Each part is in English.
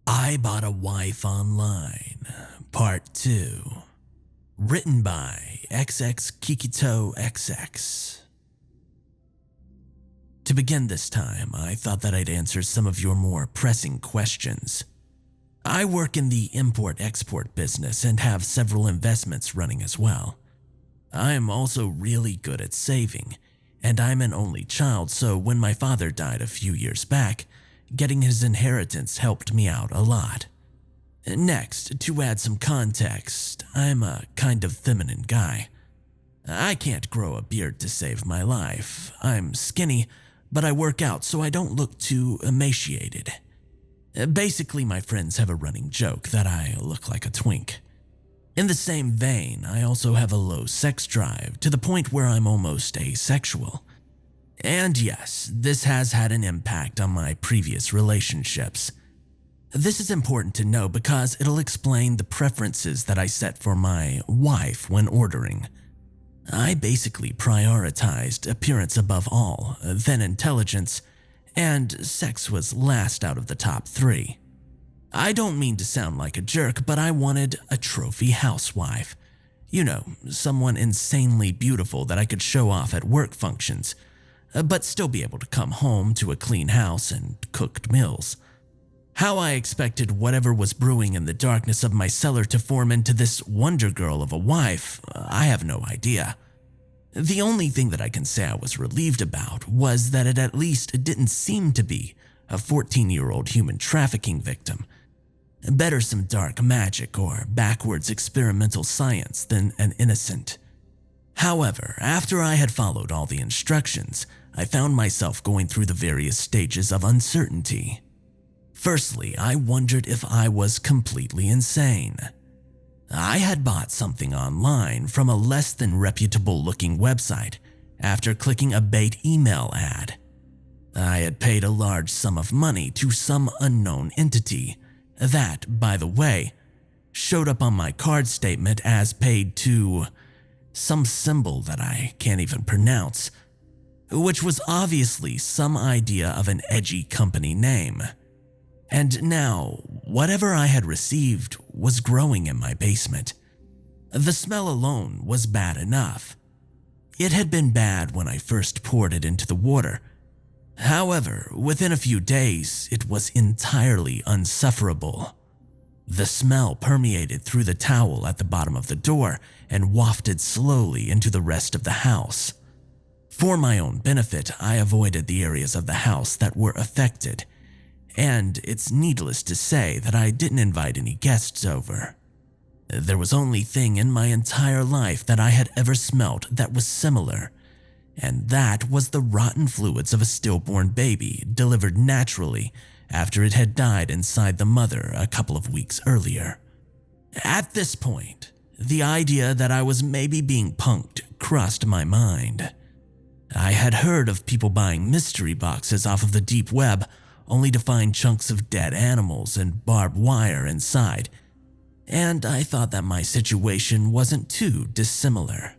I Bought a Wife Online, Part 2. Written by xXKikitoXx. To begin this time, I thought that I'd answer some of your more pressing questions. I work in the import-export business and have several investments running as well. I am also really good at saving, and I'm an only child, so when my father died a few years back, getting his inheritance helped me out a lot. Next, to add some context, I'm a kind of feminine guy. I can't grow a beard to save my life. I'm skinny, but I work out so I don't look too emaciated. Basically, my friends have a running joke that I look like a twink. In the same vein, I also have a low sex drive to the point where I'm almost asexual. And yes, this has had an impact on my previous relationships. This is important to know because it'll explain the preferences that I set for my wife when ordering. I basically prioritized appearance above all, then intelligence, and sex was last out of the top 3. I don't mean to sound like a jerk, but I wanted a trophy housewife. You know, someone insanely beautiful that I could show off at work functions, but still be able to come home to a clean house and cooked meals. How I expected whatever was brewing in the darkness of my cellar to form into this wonder girl of a wife, I have no idea. The only thing that I can say I was relieved about was that it at least didn't seem to be a 14-year-old human trafficking victim. Better some dark magic or backwards experimental science than an innocent. However, after I had followed all the instructions, I found myself going through the various stages of uncertainty. Firstly, I wondered if I was completely insane. I had bought something online from a less than reputable looking website after clicking a bait email ad. I had paid a large sum of money to some unknown entity that, by the way, showed up on my card statement as paid to some symbol that I can't even pronounce, which was obviously some idea of an edgy company name. And now, whatever I had received was growing in my basement. The smell alone was bad enough. It had been bad when I first poured it into the water. However, within a few days, it was entirely unsufferable. The smell permeated through the towel at the bottom of the door and wafted slowly into the rest of the house. For my own benefit, I avoided the areas of the house that were affected, and it's needless to say that I didn't invite any guests over. There was only thing in my entire life that I had ever smelt that was similar, and that was the rotten fluids of a stillborn baby delivered naturally after it had died inside the mother a couple of weeks earlier. At this point, the idea that I was maybe being punked crossed my mind. I had heard of people buying mystery boxes off of the deep web only to find chunks of dead animals and barbed wire inside, and I thought that my situation wasn't too dissimilar.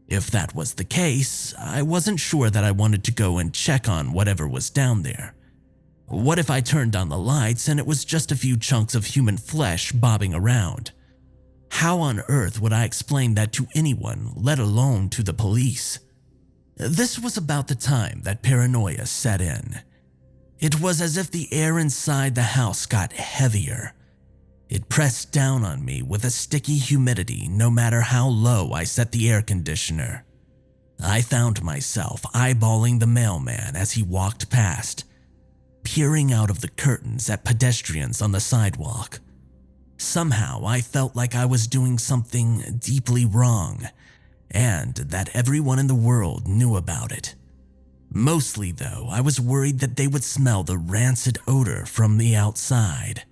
If that was the case, I wasn't sure that I wanted to go and check on whatever was down there. What if I turned on the lights and it was just a few chunks of human flesh bobbing around? How on earth would I explain that to anyone, let alone to the police? This was about the time that paranoia set in. It was as if the air inside the house got heavier. It pressed down on me with a sticky humidity no matter how low I set the air conditioner. I found myself eyeballing the mailman as he walked past, peering out of the curtains at pedestrians on the sidewalk. Somehow I felt like I was doing something deeply wrong, and that everyone in the world knew about it. Mostly though, I was worried that they would smell the rancid odor from the outside.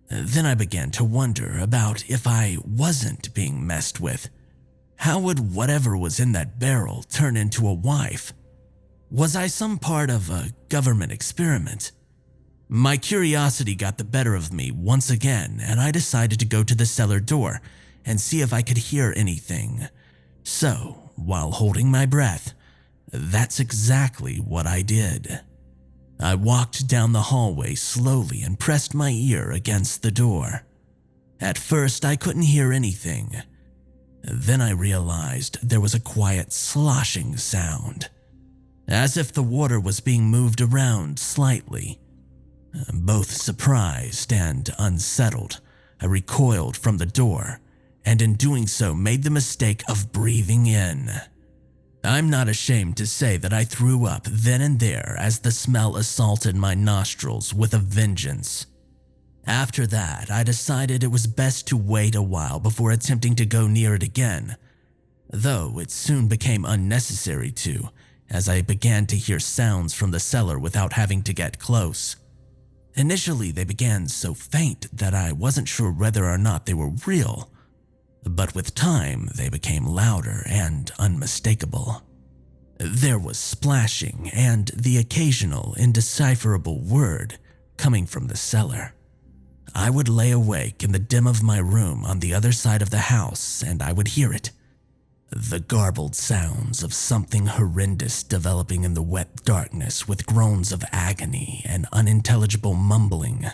Then I began to wonder about if I wasn't being messed with. How would whatever was in that barrel turn into a wife? Was I some part of a government experiment? My curiosity got the better of me once again, and I decided to go to the cellar door and see if I could hear anything. So, while holding my breath, that's exactly what I did. I walked down the hallway slowly and pressed my ear against the door. At first, I couldn't hear anything. Then I realized there was a quiet sloshing sound, as if the water was being moved around slightly. Both surprised and unsettled, I recoiled from the door, and in doing so made the mistake of breathing in. I'm not ashamed to say that I threw up then and there as the smell assaulted my nostrils with a vengeance. After that, I decided it was best to wait a while before attempting to go near it again, though it soon became unnecessary to, as I began to hear sounds from the cellar without having to get close. Initially, they began so faint that I wasn't sure whether or not they were real, but with time, they became louder and unmistakable. There was splashing and the occasional indecipherable word coming from the cellar. I would lay awake in the dim of my room on the other side of the house and I would hear it. The garbled sounds of something horrendous developing in the wet darkness with groans of agony and unintelligible mumbling.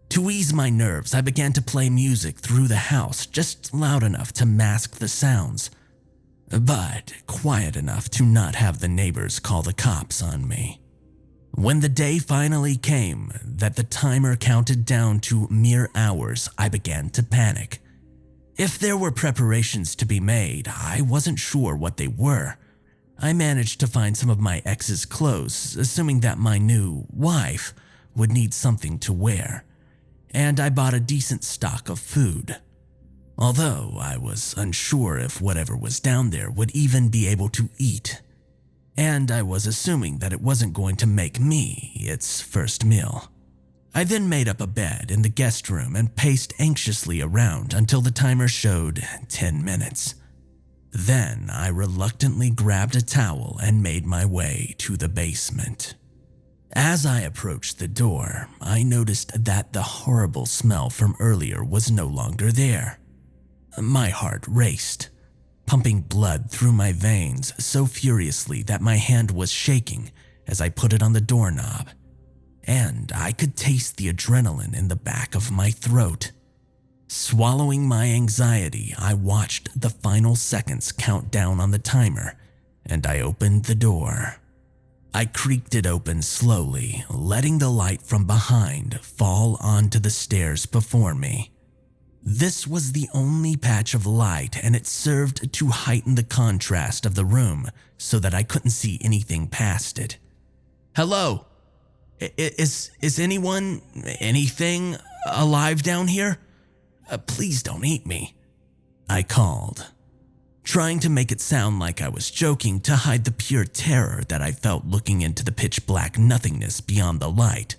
To ease my nerves, I began to play music through the house, just loud enough to mask the sounds, but quiet enough to not have the neighbors call the cops on me. When the day finally came that the timer counted down to mere hours, I began to panic. If there were preparations to be made, I wasn't sure what they were. I managed to find some of my ex's clothes, assuming that my new wife would need something to wear, and I bought a decent stock of food. Although I was unsure if whatever was down there would even be able to eat, and I was assuming that it wasn't going to make me its first meal. I then made up a bed in the guest room and paced anxiously around until the timer showed 10 minutes. Then I reluctantly grabbed a towel and made my way to the basement. As I approached the door, I noticed that the horrible smell from earlier was no longer there. My heart raced, pumping blood through my veins so furiously that my hand was shaking as I put it on the doorknob, and I could taste the adrenaline in the back of my throat. Swallowing my anxiety, I watched the final seconds count down on the timer, and I opened the door. I creaked it open slowly, letting the light from behind fall onto the stairs before me. This was the only patch of light, and it served to heighten the contrast of the room so that I couldn't see anything past it. "Hello? Is anything alive down here? Please don't eat me," I called, trying to make it sound like I was joking to hide the pure terror that I felt looking into the pitch-black nothingness beyond the light.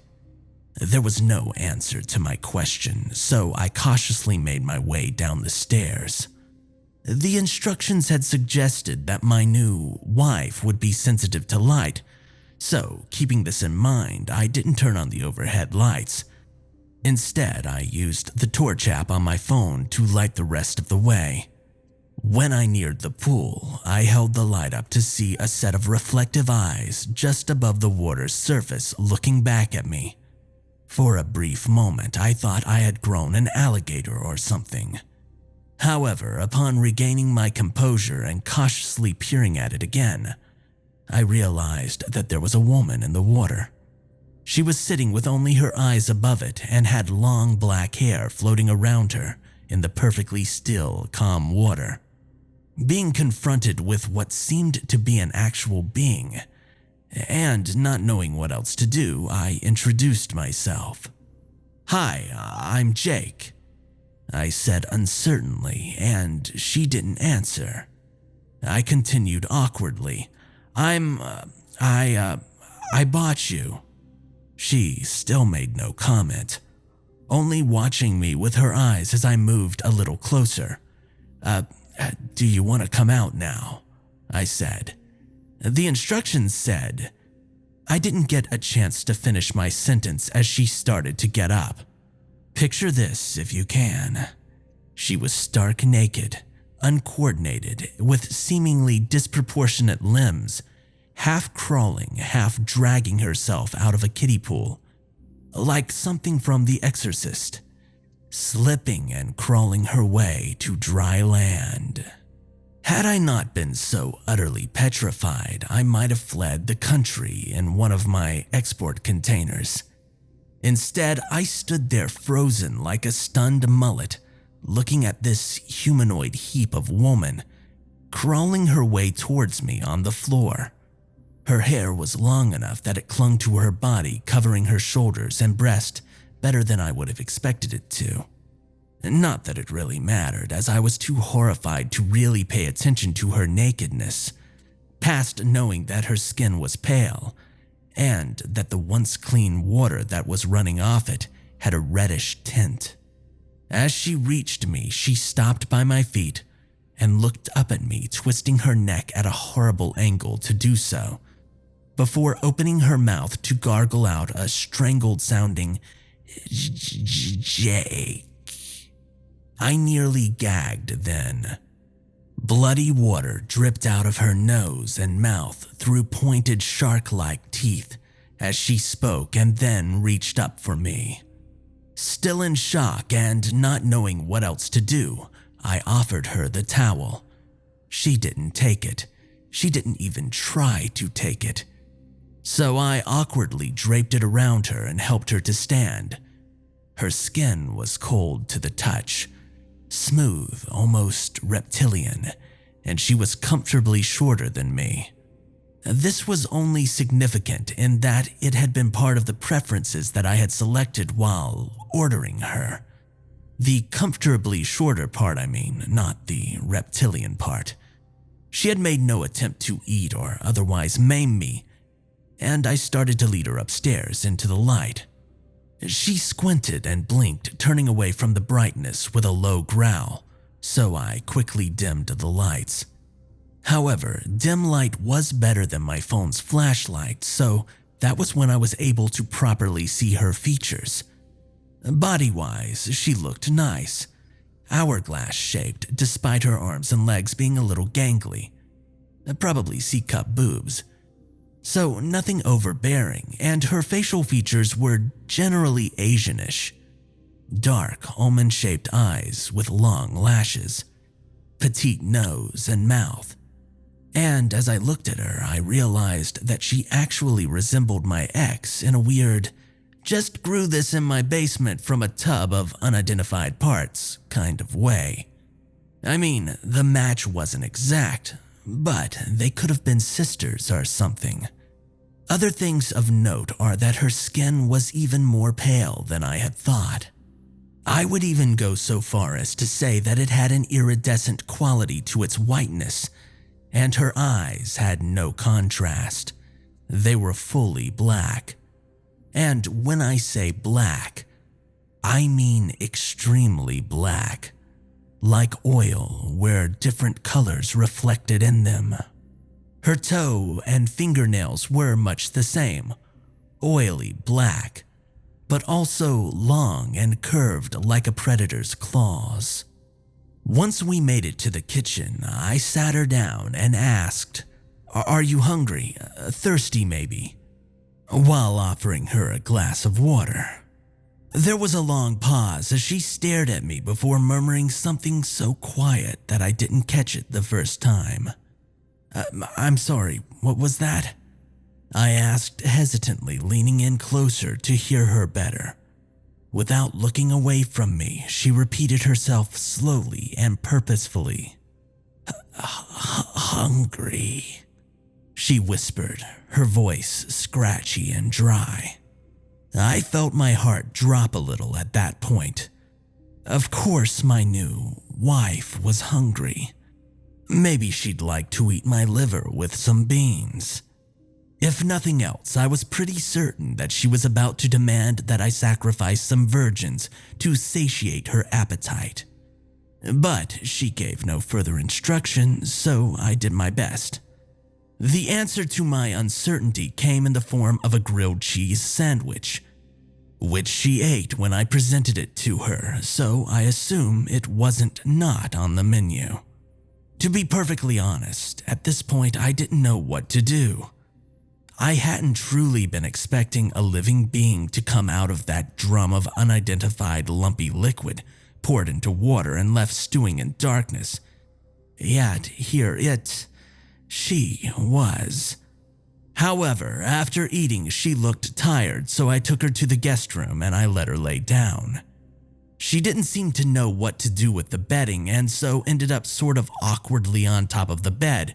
There was no answer to my question, so I cautiously made my way down the stairs. The instructions had suggested that my new wife would be sensitive to light, so keeping this in mind, I didn't turn on the overhead lights. Instead, I used the torch app on my phone to light the rest of the way. When I neared the pool, I held the light up to see a set of reflective eyes just above the water's surface looking back at me. For a brief moment, I thought I had grown an alligator or something. However, upon regaining my composure and cautiously peering at it again, I realized that there was a woman in the water. She was sitting with only her eyes above it and had long black hair floating around her in the perfectly still, calm water. Being confronted with what seemed to be an actual being, and not knowing what else to do, I introduced myself. "Hi, I'm Jake," I said uncertainly, and she didn't answer. I continued awkwardly, I bought you." She still made no comment, only watching me with her eyes as I moved a little closer. Do you want to come out now?" I said. The instructions said. I didn't get a chance to finish my sentence as she started to get up. Picture this if you can. She was stark naked, uncoordinated, with seemingly disproportionate limbs, half crawling, half dragging herself out of a kiddie pool, like something from The Exorcist, slipping and crawling her way to dry land. Had I not been so utterly petrified, I might have fled the country in one of my export containers. Instead, I stood there frozen like a stunned mullet, looking at this humanoid heap of woman crawling her way towards me on the floor. Her hair was long enough that it clung to her body, covering her shoulders and breast better than I would have expected it to. Not that it really mattered, as I was too horrified to really pay attention to her nakedness, past knowing that her skin was pale, and that the once clean water that was running off it had a reddish tint. As she reached me, she stopped by my feet and looked up at me, twisting her neck at a horrible angle to do so, before opening her mouth to gargle out a strangled-sounding Jake. I nearly gagged then. Bloody water dripped out of her nose and mouth through pointed shark-like teeth as she spoke and then reached up for me. Still in shock and not knowing what else to do, I offered her the towel. She didn't take it. She didn't even try to take it. So I awkwardly draped it around her and helped her to stand. Her skin was cold to the touch, smooth, almost reptilian, and she was comfortably shorter than me. This was only significant in that it had been part of the preferences that I had selected while ordering her. The comfortably shorter part, I mean, not the reptilian part. She had made no attempt to eat or otherwise maim me, and I started to lead her upstairs into the light. She squinted and blinked, turning away from the brightness with a low growl, so I quickly dimmed the lights. However, dim light was better than my phone's flashlight, so that was when I was able to properly see her features. Body-wise, she looked nice, hourglass-shaped despite her arms and legs being a little gangly, probably C-cup boobs. So nothing overbearing, and her facial features were generally Asianish. Dark, almond-shaped eyes with long lashes, petite nose and mouth. And as I looked at her, I realized that she actually resembled my ex in a weird, just grew this in my basement from a tub of unidentified parts kind of way. I mean, the match wasn't exact, but they could have been sisters or something. Other things of note are that her skin was even more pale than I had thought. I would even go so far as to say that it had an iridescent quality to its whiteness, and her eyes had no contrast. They were fully black. And when I say black, I mean extremely black, like oil where different colors reflected in them. Her toe and fingernails were much the same, oily black, but also long and curved like a predator's claws. Once we made it to the kitchen, I sat her down and asked, "Are you hungry? Thirsty maybe?" while offering her a glass of water. There was a long pause as she stared at me before murmuring something so quiet that I didn't catch it the first time. I'm sorry, what was that?" I asked hesitantly, leaning in closer to hear her better. Without looking away from me, she repeated herself slowly and purposefully. "Hungry," she whispered, her voice scratchy and dry. I felt my heart drop a little at that point. Of course my new wife was hungry. Maybe she'd like to eat my liver with some beans. If nothing else, I was pretty certain that she was about to demand that I sacrifice some virgins to satiate her appetite. But she gave no further instruction, so I did my best. The answer to my uncertainty came in the form of a grilled cheese sandwich, which she ate when I presented it to her, so I assume it wasn't not on the menu. To be perfectly honest, at this point I didn't know what to do. I hadn't truly been expecting a living being to come out of that drum of unidentified lumpy liquid poured into water and left stewing in darkness. Yet here she was. However, after eating, she looked tired, so I took her to the guest room and I let her lay down. She didn't seem to know what to do with the bedding and so ended up sort of awkwardly on top of the bed,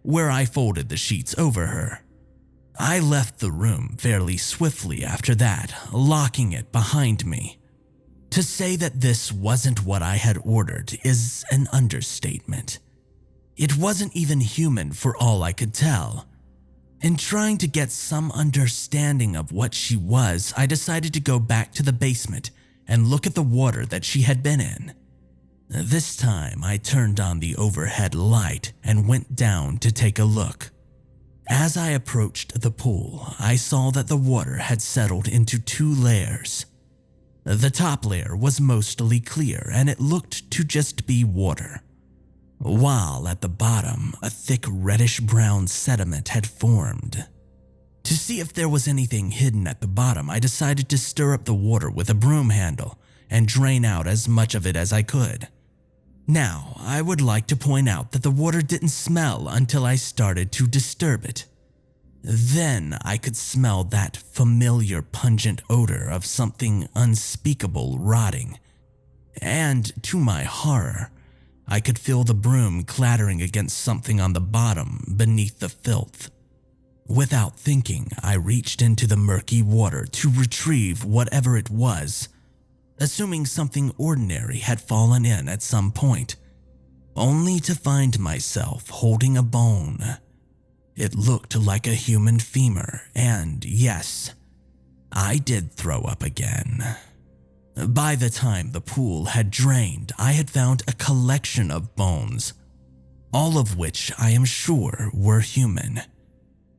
where I folded the sheets over her. I left the room fairly swiftly after that, locking it behind me. To say that this wasn't what I had ordered is an understatement. It wasn't even human for all I could tell. In trying to get some understanding of what she was, I decided to go back to the basement and look at the water that she had been in. This time, I turned on the overhead light and went down to take a look. As I approached the pool, I saw that the water had settled into 2 layers. The top layer was mostly clear and it looked to just be water, while at the bottom, a thick reddish-brown sediment had formed. To see if there was anything hidden at the bottom, I decided to stir up the water with a broom handle and drain out as much of it as I could. Now, I would like to point out that the water didn't smell until I started to disturb it. Then I could smell that familiar pungent odor of something unspeakable rotting. And to my horror, I could feel the broom clattering against something on the bottom beneath the filth. Without thinking, I reached into the murky water to retrieve whatever it was, assuming something ordinary had fallen in at some point, only to find myself holding a bone. It looked like a human femur, and yes, I did throw up again. By the time the pool had drained, I had found a collection of bones, all of which I am sure were human.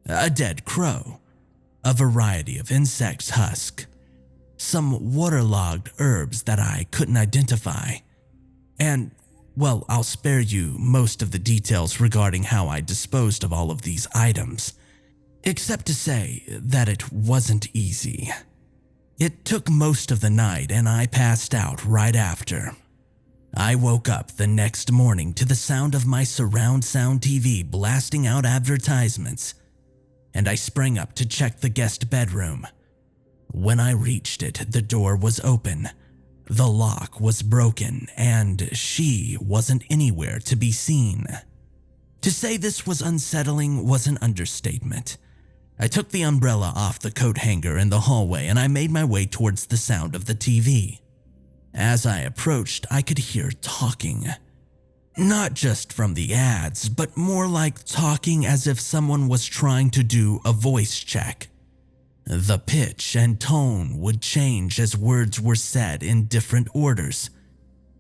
A dead crow, a variety of insects' husk, some waterlogged herbs that I couldn't identify, and, well, I'll spare you most of the details regarding how I disposed of all of these items, except to say that it wasn't easy. It took most of the night and I passed out right after. I woke up the next morning to the sound of my surround sound TV blasting out advertisements, and I sprang up to check the guest bedroom. When I reached it, the door was open, the lock was broken, and she wasn't anywhere to be seen. To say this was unsettling was an understatement. I took the umbrella off the coat hanger in the hallway and I made my way towards the sound of the TV. As I approached, I could hear talking. Not just from the ads, but more like talking as if someone was trying to do a voice check. The pitch and tone would change as words were said in different orders.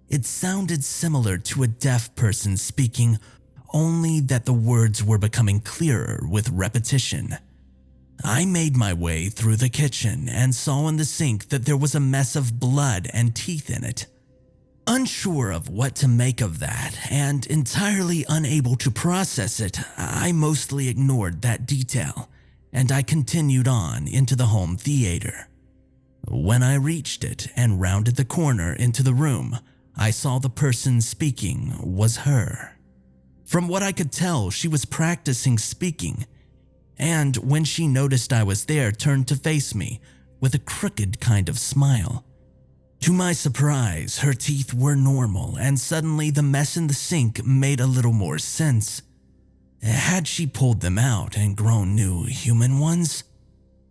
It sounded similar to a deaf person speaking, only that the words were becoming clearer with repetition. I made my way through the kitchen and saw in the sink that there was a mess of blood and teeth in it. Unsure of what to make of that and entirely unable to process it, I mostly ignored that detail, and I continued on into the home theater. When I reached it and rounded the corner into the room, I saw the person speaking was her. From what I could tell, she was practicing speaking, and when she noticed I was there, turned to face me with a crooked kind of smile. To my surprise, her teeth were normal, and suddenly the mess in the sink made a little more sense. Had she pulled them out and grown new human ones?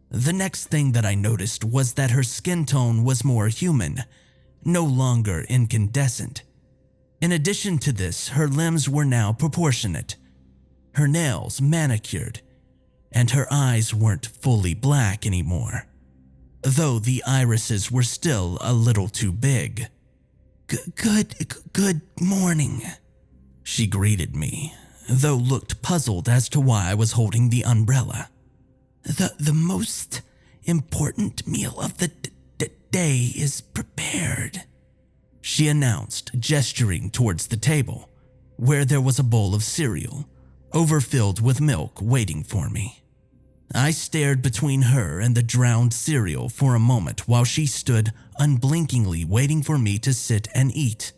The next thing that I noticed was that her skin tone was more human, no longer incandescent. In addition to this, her limbs were now proportionate, her nails manicured, and her eyes weren't fully black anymore, though the irises were still a little too big. Good morning, she greeted me, though looked puzzled as to why I was holding the umbrella. The most important meal of the day is prepared, she announced, gesturing towards the table, where there was a bowl of cereal, overfilled with milk, waiting for me. I stared between her and the drowned cereal for a moment while she stood unblinkingly waiting for me to sit and eat.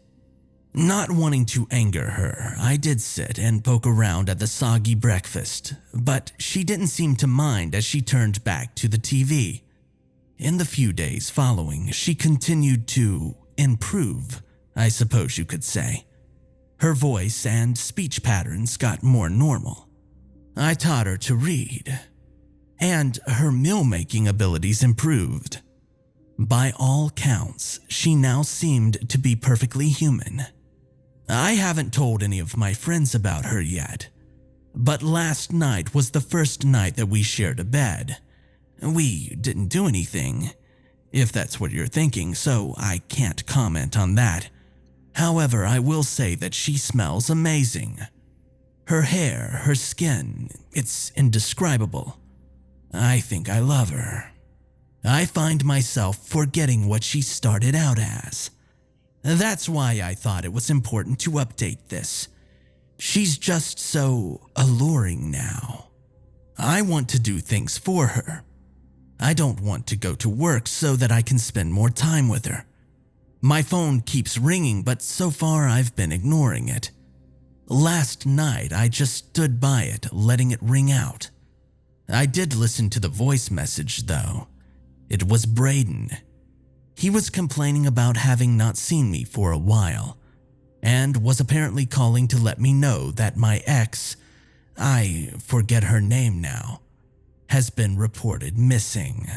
Not wanting to anger her, I did sit and poke around at the soggy breakfast, but she didn't seem to mind as she turned back to the TV. In the few days following, she continued to improve, I suppose you could say. Her voice and speech patterns got more normal. I taught her to read, and her meal-making abilities improved. By all counts, she now seemed to be perfectly human. I haven't told any of my friends about her yet, but last night was the first night that we shared a bed. We didn't do anything, if that's what you're thinking, so I can't comment on that. However, I will say that she smells amazing. Her hair, her skin, it's indescribable. I think I love her. I find myself forgetting what she started out as. That's why I thought it was important to update this. She's just so alluring now. I want to do things for her. I don't want to go to work so that I can spend more time with her. My phone keeps ringing, but so far I've been ignoring it. Last night, I just stood by it, letting it ring out. I did listen to the voice message, though. It was Braden. He was complaining about having not seen me for a while, and was apparently calling to let me know that my ex, I forget her name now, has been reported missing.